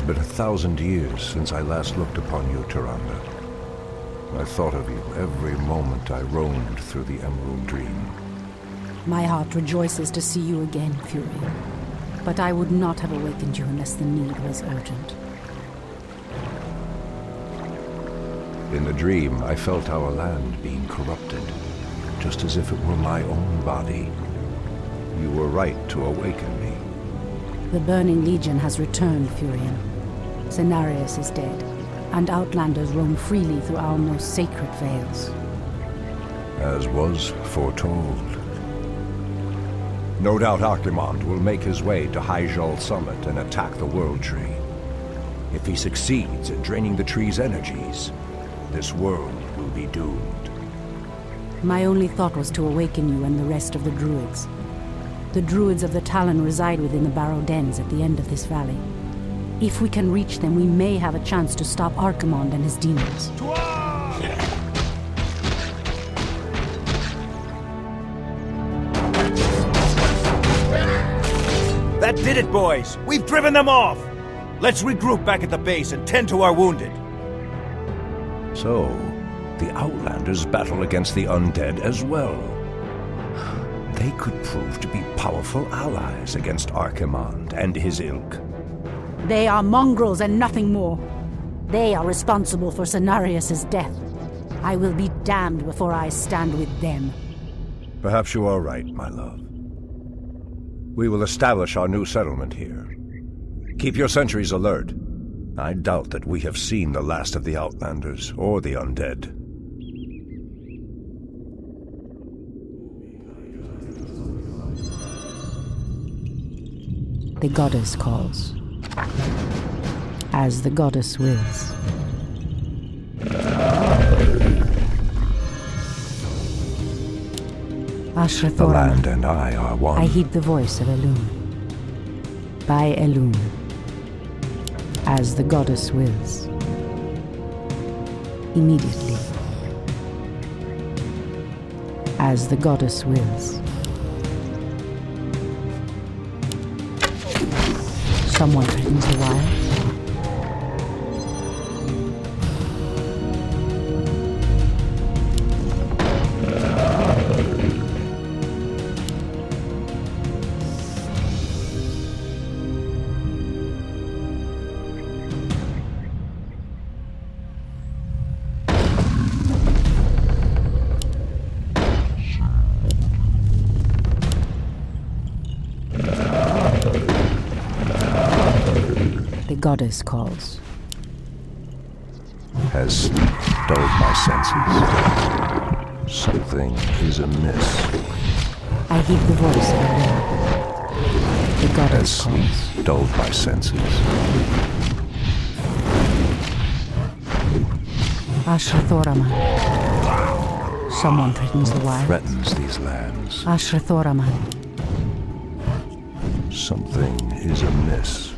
been 1,000 years since I last looked upon you, Tyrande. I thought of you every moment I roamed through the Emerald Dream. My heart rejoices to see you again, Fury. But I would not have awakened you unless the need was urgent. In the dream, I felt our land being corrupted, just as if it were my own body. You were right to awaken me. The Burning Legion has returned, Furion. Cenarius is dead, and Outlanders roam freely through our most sacred vales. As was foretold. No doubt Archimonde will make his way to Hyjal Summit and attack the World Tree. If he succeeds in draining the tree's energies, this world will be doomed. My only thought was to awaken you and the rest of the Druids. The Druids of the Talon reside within the Barrow Dens at the end of this valley. If we can reach them, we may have a chance to stop Archimonde and his demons. That did it, boys! We've driven them off! Let's regroup back at the base and tend to our wounded. So, the Outlanders battle against the undead as well. They could prove to be powerful allies against Archimonde and his ilk. They are mongrels and nothing more. They are responsible for Cenarius' death. I will be damned before I stand with them. Perhaps you are right, my love. We will establish our new settlement here. Keep your sentries alert. I doubt that we have seen the last of the Outlanders or the undead. The goddess calls. As the goddess wills. The land and I are one. I heed the voice of Elune. By Elune. As the goddess wills. Immediately. As the goddess wills. Someone threatens the wild. The goddess calls. Has sleep dulled my senses? Something is amiss. I heed the voice of Elune. The Has goddess sleep calls. dulled my senses? Ashrathoraman. Someone threatens the wild. Threatens these lands. Ashrathoraman. Something is amiss.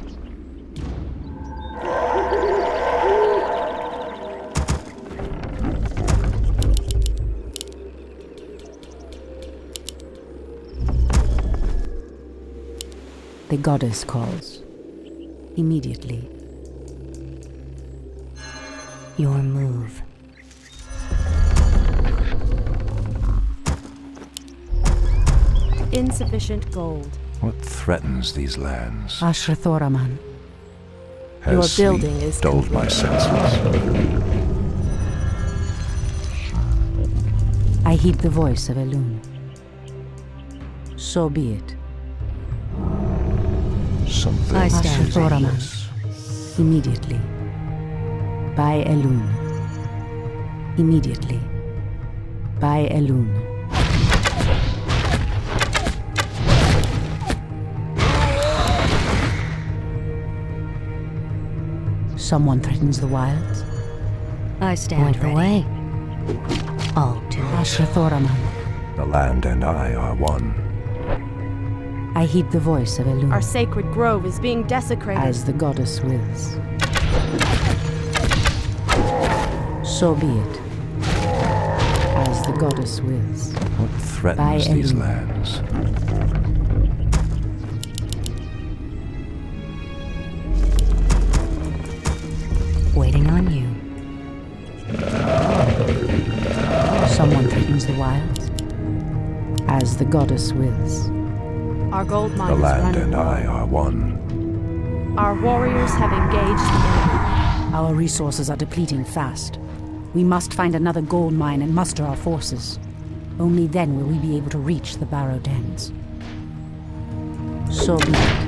The goddess calls. Immediately. Your move. Insufficient gold. What threatens these lands? Ashrathoraman. Has Your sleep building is dulled my senses? I heed the voice of Elune. So be it. Something I stand is ready. amiss. Immediately. By Elune. Immediately. By Elune. Someone threatens the wilds. I stand ready. Away. All too. Ashrathoraman. The land and I are one. I heed the voice of Elune. Our sacred grove is being desecrated. As the goddess wills. So be it. As the goddess wills. What threatens By these Elune. lands? Waiting on you. Someone threatens the wilds. As the goddess wills. Our gold mine The is land running and low. I are one. Our warriors have engaged the enemy. Our resources are depleting fast. We must find another gold mine and muster our forces. Only then will we be able to reach the Barrow Dens. So be it.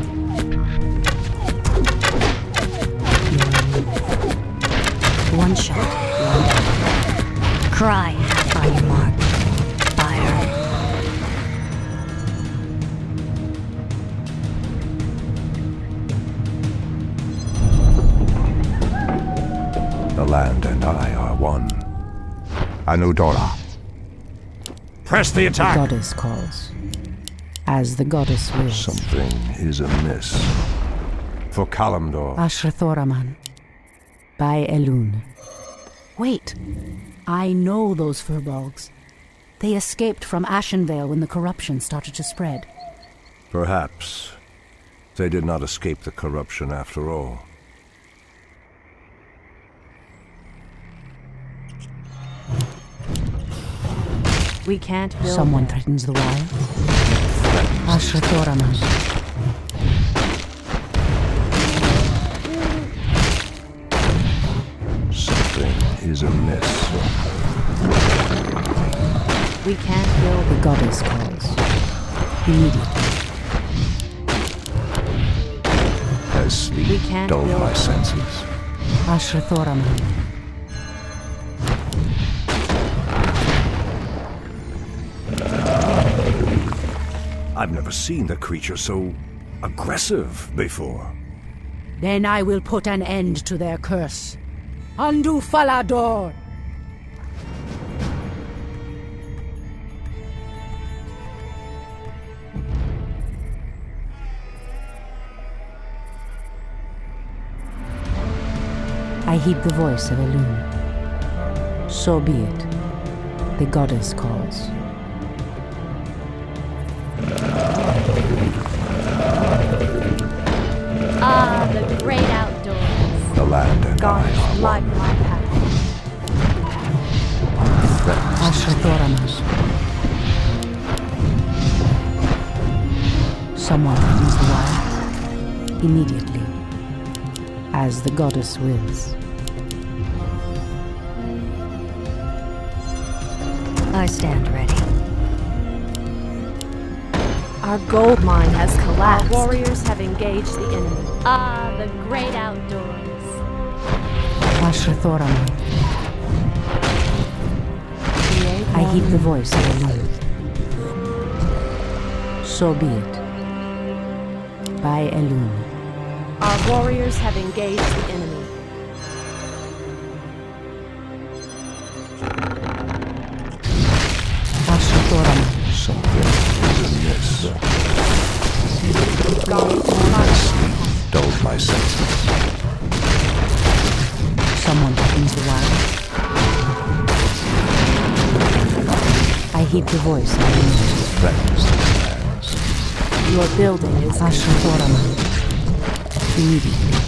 One shot, one down. Cry on your mark. Fire. The land and I are one. Anudora. Press the The attack! goddess calls. As the goddess wills. Something is amiss. For Kalimdor. Ashrathoraman. By Elun. Wait. I know those furbolgs. They escaped from Ashenvale when the corruption started to spread. Perhaps they did not escape the corruption after all. We can't build. Someone there. threatens the wild. Ashrathoraman. Something is amiss. We can't build. The goddess calls. Immediately. As sleep We can't dulled build. my senses. Ashrathoraman. I've never seen the creature so aggressive before. Then I will put an end to their curse. Undo Falador! I heed the voice of Elun. So be it. The goddess calls. Ah, the great outdoors. The land and I Goddess, are light one. my path. Ashrathoraman. Someone threatens the wild. Immediately. As the goddess wills. I stand ready. Our gold mine has collapsed. Our warriors have engaged the enemy. Ah, the great outdoors. Ashrathoraman. I heed the voice of Elun. So be it. By Elun. Our warriors have engaged the enemy. Ashrathoraman. Something is amiss. Dulled my senses. Someone threatens the wild. I heed the voice of Elun. Threatens the plans. Your building is Ashrathoraman. Immediately.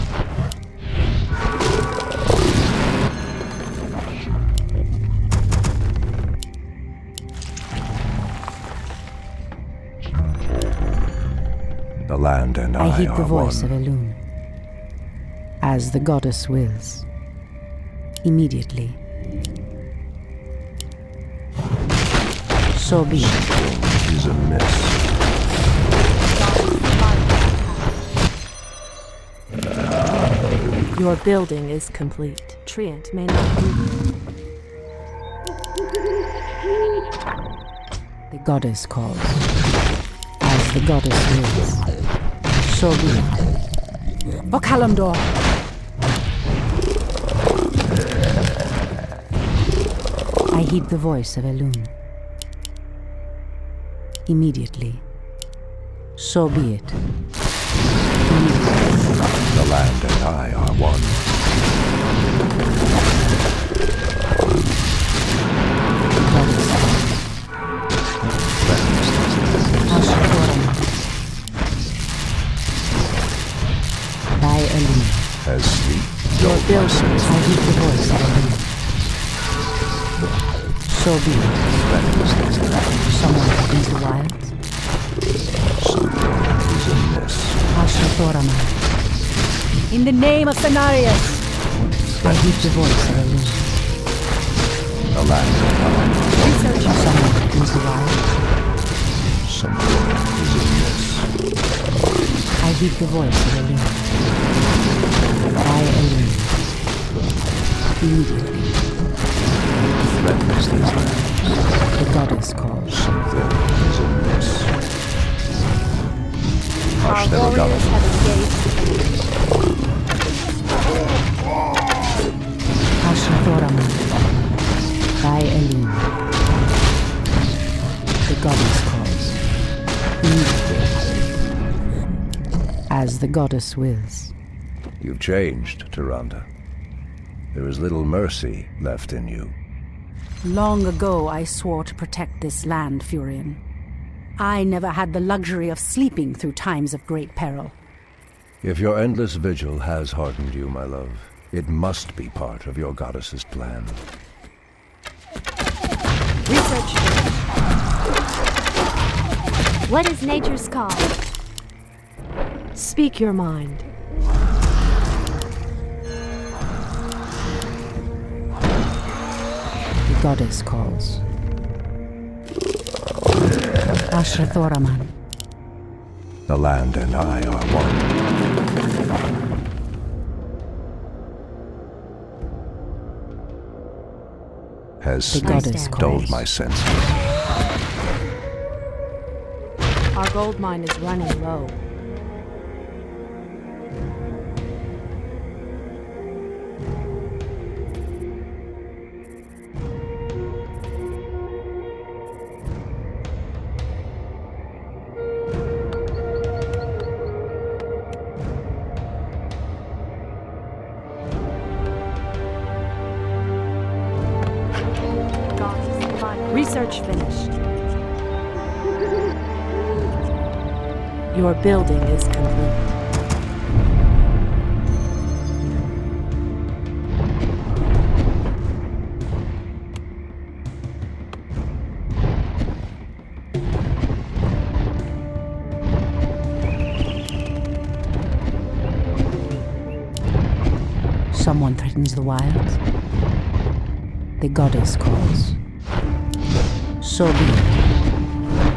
The land and I I heed are the voice one. of Elun. As the goddess wills. Immediately. So be it. Something is amiss. Your building is complete. Treant may not be. The goddess calls. As the goddess wills. So be it. For Kalimdor! I heed the voice of Elun. Immediately. So be it. The land and I are one. By Elun. As sleep Your dulled my building I hear the voice of Elune. So be it. Someone opens the wilds. Something is amiss. Asher Thoraman. In the name of Cenarius! I hear the voice of Elune. The land Research of someone opens the wilds. something is amiss. I hear the voice of Elune. I Elune. Immediately. Threatens these lands. The goddess calls. Something is amiss. Our Hush, little warriors goddess. have engaged the enemy. Asher Thoraman. I Elune. The goddess calls. Immediately. As the goddess wills. You've changed, Tyrande. There is little mercy left in you. Long ago I swore to protect this land, Furion. I never had the luxury of sleeping through times of great peril. If your endless vigil has hardened you, my love, it must be part of your goddess's plan. Research. What is nature's call? Speak your mind. The goddess calls. Asher Thoraman. The land and I are one. Has The sleep goddess dulled calls. my senses? Our gold mine is running low. Research finished. Your building is complete. Someone threatens the wilds. The goddess calls. So be it.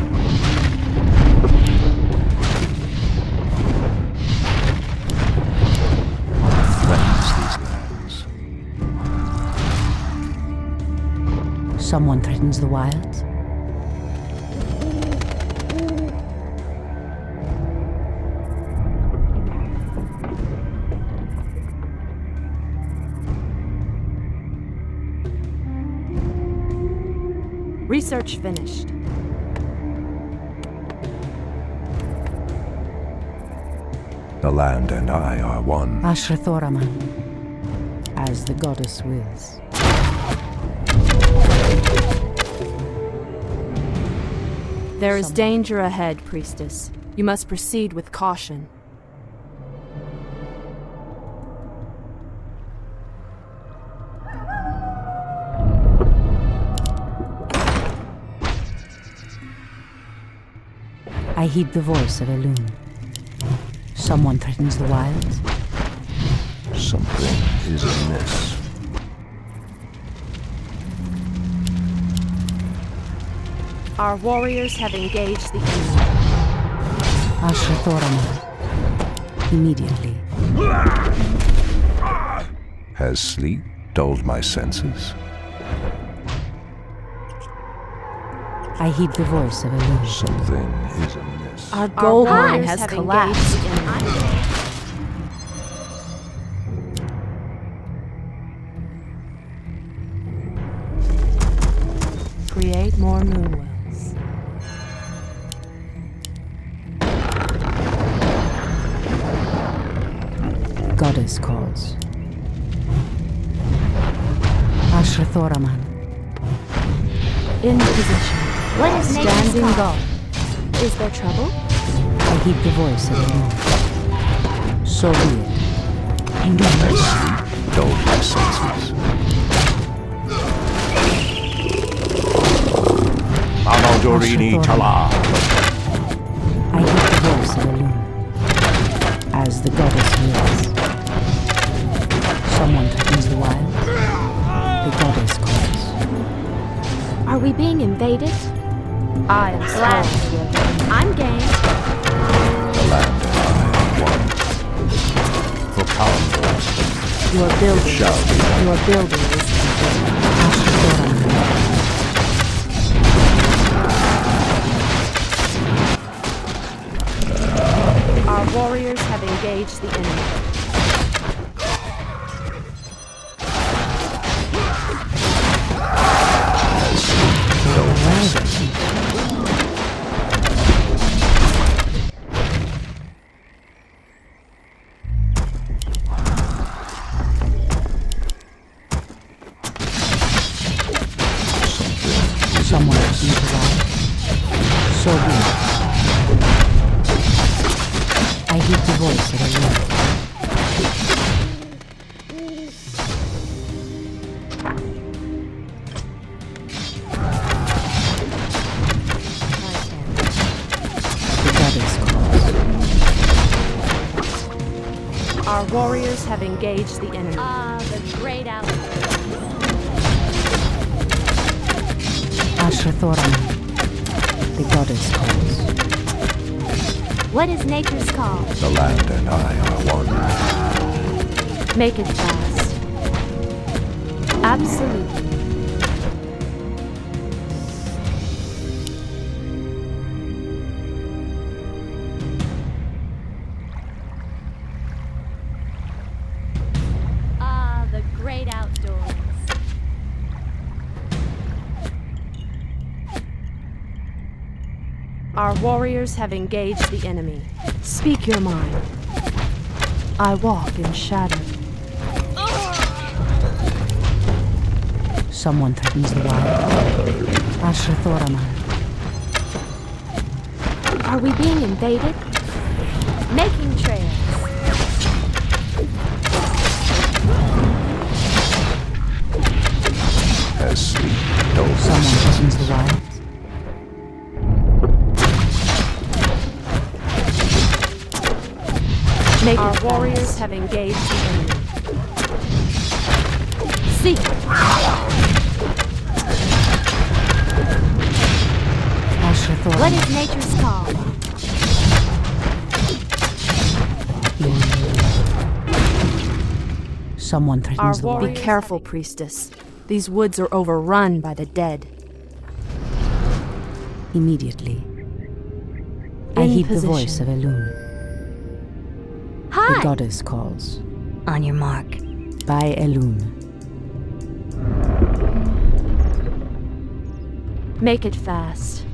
Threatens these lands. Someone threatens the wilds. Research finished. The land and I are one. Asher Thoraman. As the goddess wills. There is danger ahead, priestess. You must proceed with caution. I heed the voice of Elune. Someone threatens the wilds. Something is amiss. Our warriors have engaged the enemy. Asher Thoraman. Immediately. Has sleep dulled my senses? I heed the voice of Elune. Something is amiss. Our gold gold mine mine has has collapsed. collapsed. Create more moonwells. Goddess calls. Asher Thoraman. In position. What is nature's Standing call? guard. Is there trouble? I heed the voice of Elune. So be it. Has sleep dull my senses. Amaldorini Tala. I hear the voice of Elune, as the goddess wills. Someone threatens the wild. The goddess calls. Are we being invaded? I am glad to be invaded. I'm game. The land and I are one. For Kalimdor Your building, shall be done. your building is complete. Our warriors have engaged the enemy. Someone is arrived. So be it. I hear the voice of Elune. The goddess calls. Our warriors have engaged the enemy. Ah, the great outlaw. Ashrathoran. The goddess calls. What is nature's call? The land and I are one. Make it fast. Absolutely. Ah, the great outdoors. Our warriors have engaged the enemy. Speak your mind. I walk in shadow. Someone threatens the wild. Ashrathoraman. Are we being invaded? Making trails. As sleep dulls Someone threatens the wild. Our warriors have engaged the enemy. Seek. Ashrathoraman. What is nature's call? Someone Our threatens the wild. warriors. Be careful, priestess. These woods are overrun by the dead. Immediately. I heed the voice of Elune. The Hi! goddess calls. On your mark. By Elune. Make it fast.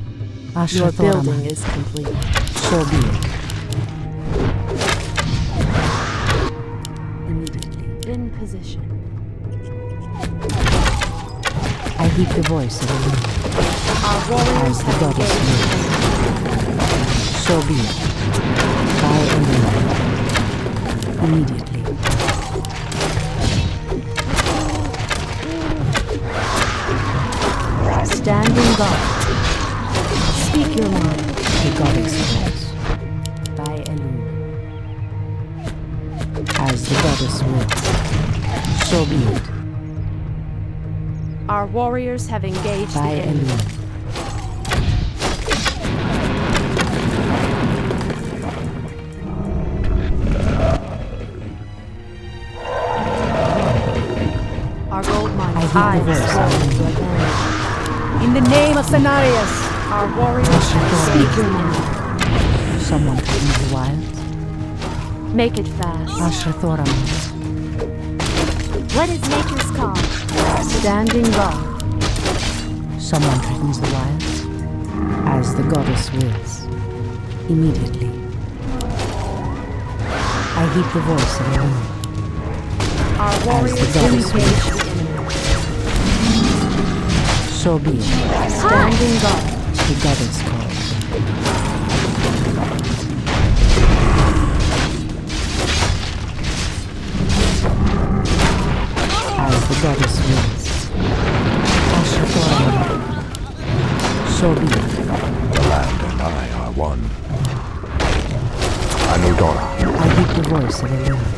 Your Ashrathoraman. building is complete. So be it. Immediately. In position. I heed the voice of Elune. Our warriors As the have goddess engaged. wills. So be it. By Elune. Immediately. Standing guard. Speak your mind. The goddess calls. By Elune. As the goddess wills. So be it. Our warriors have engaged the By enemy. Elune. Our gold mine I is hear the eyes voice. swollen to advantage. In the name of Cenarius! Our warriors speak your name. Someone threatens the wild. Make it fast. Ashrathoraman. What is nature's call? Standing guard. Someone threatens the wild. As the goddess wills. Immediately. I heed the voice of Elune. Our warriors the goddess engage the enemy. So be it. Standing guard. The goddess calls. the goddess wills. Ashrathora. So be it. The land and I are one. Anudora. I heed the voice of Elune.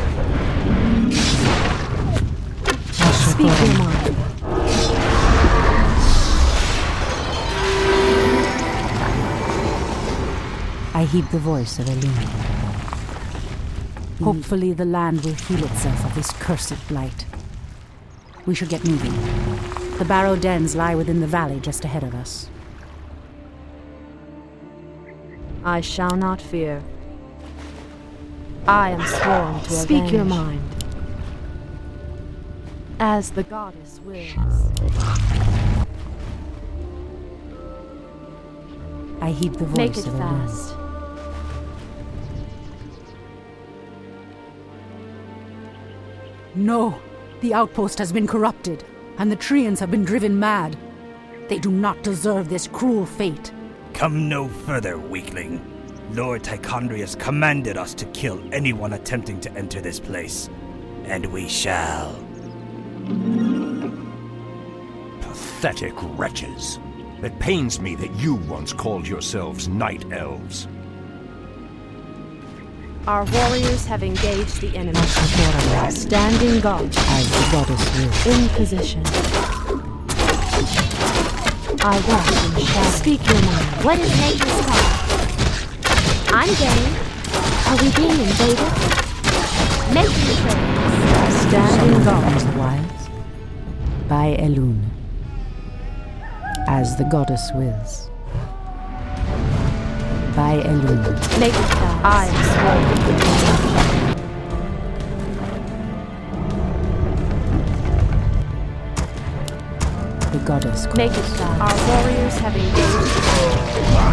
Speak your mind. I heed the voice of Elune. Hopefully the land will heal itself of this cursed blight. We should get moving. The barrow dens lie within the valley just ahead of us. I shall not fear. I am sworn to avenge. Speak your mind. As the goddess wills. I heed the voice Make it of Elune. fast. No! The outpost has been corrupted, and the Treants have been driven mad. They do not deserve this cruel fate. Come no further, weakling. Lord Tichondrius commanded us to kill anyone attempting to enter this place. And we shall. Pathetic wretches. It pains me that you once called yourselves night elves. Our warriors have engaged the enemy. Ashrathora. Standing guard. As the goddess wills. In position. I walk in shadow. Speak your mind. What is nature's call? I'm game. Are we being invaded? Making trades. Standing guard in the wilds. By Elune. As the goddess wills. By Elune. Make it fast. I am The goddess calls. Make it fast. Our warriors have engaged.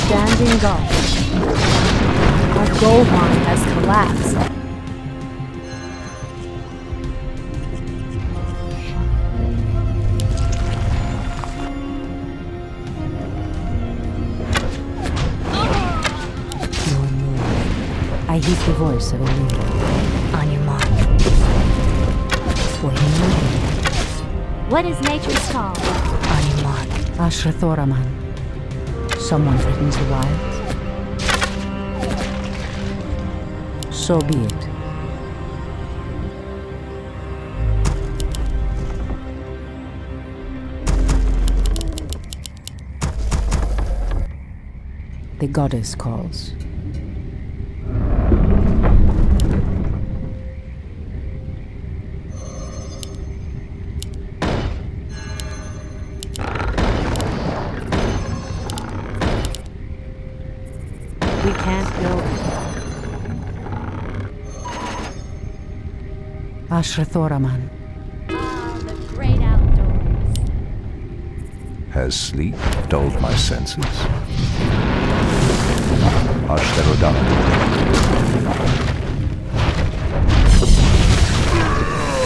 Standing guard. Our gold mine has collapsed. I heed the voice of Elune. On your mark. For him. What is nature's call? On your mark. Ashrathoraman. Someone threatens the wilds. So be it. The goddess calls. We can't build it. Ashrathoraman. Ah, the great outdoors. Has sleep dulled my senses? Ashtarodana.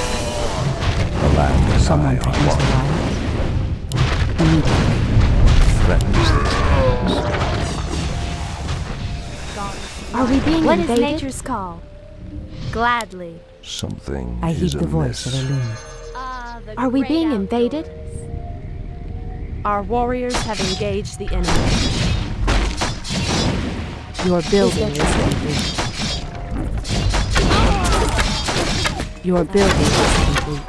The land and Someone I are threatens the one. wilds. Immediately. Threatens these lands. Are we being What is invaded? nature's call? Gladly. Something I heed is the voice of amiss. Elune. Are we being invaded? Our warriors have engaged the enemy. Your building is complete. Your building is complete.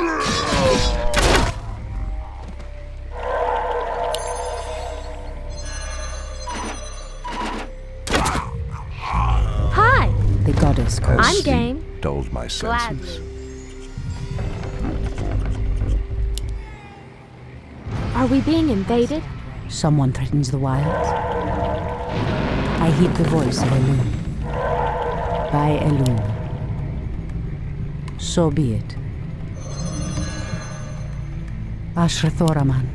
Hi! The goddess calls. Has I'm sleep game. dulled my senses? Gladly. Are we being invaded? Someone threatens the wilds. I heed the voice of Elune. By Elune. So be it. Ashrathoraman.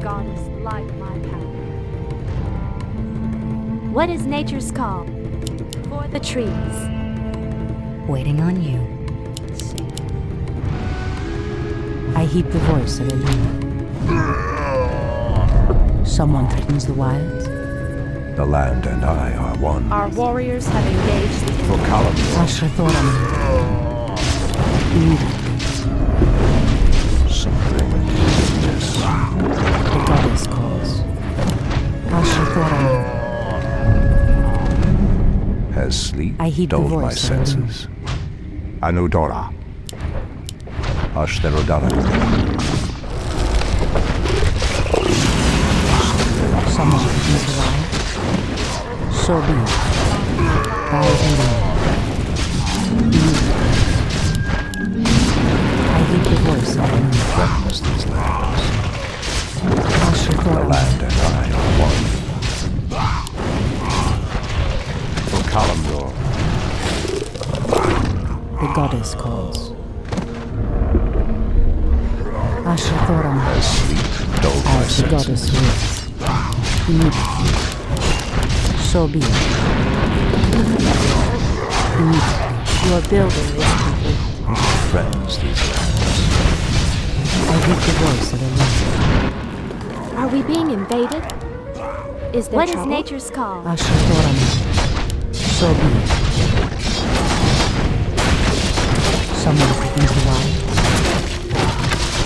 Goddess, light my path. What is nature's call? For the trees. Waiting on you. I heed the voice of Elena. Someone threatens the wilds. The land and I are one. Our warriors have engaged the For Kalimdor, Asher Thoran. something is The goddess calls. Asher Thoran. Has sleep I heed the dulled my voice of Elena. senses? Anudora. Ashtherodara. Someone threatens the wild. So be it. By Elena. I heed the voice of Elena. Threatens these lands. Asher The Thoran. land and I are one. For Kalimdor, The goddess calls. Asher Thoran. has sleep dulled my As the goddess senses? wills. Immediately. So be it. Immediately. Your building is complete. Threatens these lands. I hear the voice of Elena. Are we being invaded? Is there What trouble? is Nature's call? Asher Thoran. So be it. Someone threatens the wild.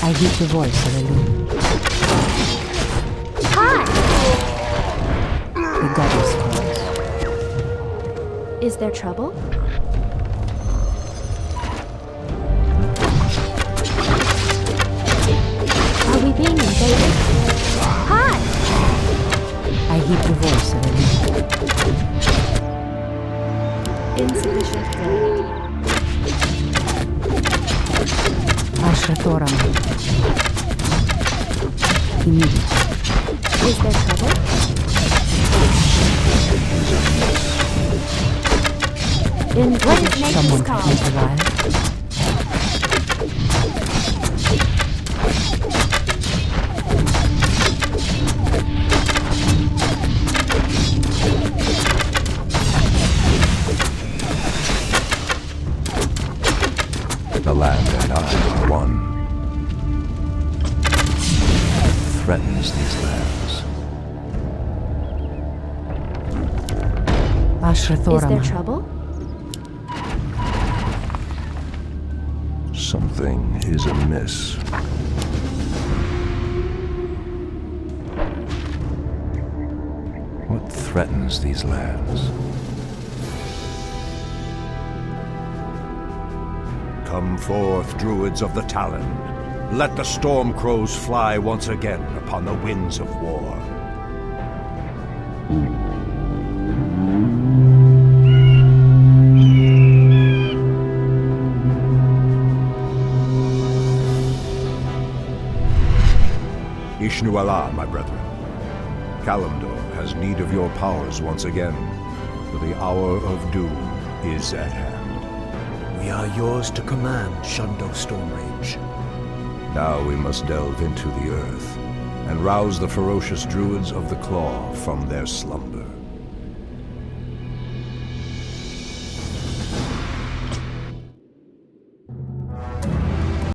I hear the voice of Elena. Hi! The goddess calls. Is there trouble? Are we being invaded? Hi! I hear the voice of Elena. Insufficient food. Asher Thoran. Immediately. Is there trouble? In what is nature's Someone call? threatens the wild. The land and I are one. Threatens these lands. Asher Is there Thoran. trouble? Something is amiss. What threatens these lands? Come forth, Druids of the Talon. Let the storm crows fly once again upon the winds of war. Ishnu Allah, my brethren. Kalimdor has need of your powers once again, for the hour of doom is at hand. We are yours to command, Shundo Stormrage. Now we must delve into the earth and rouse the ferocious druids of the Claw from their slumber.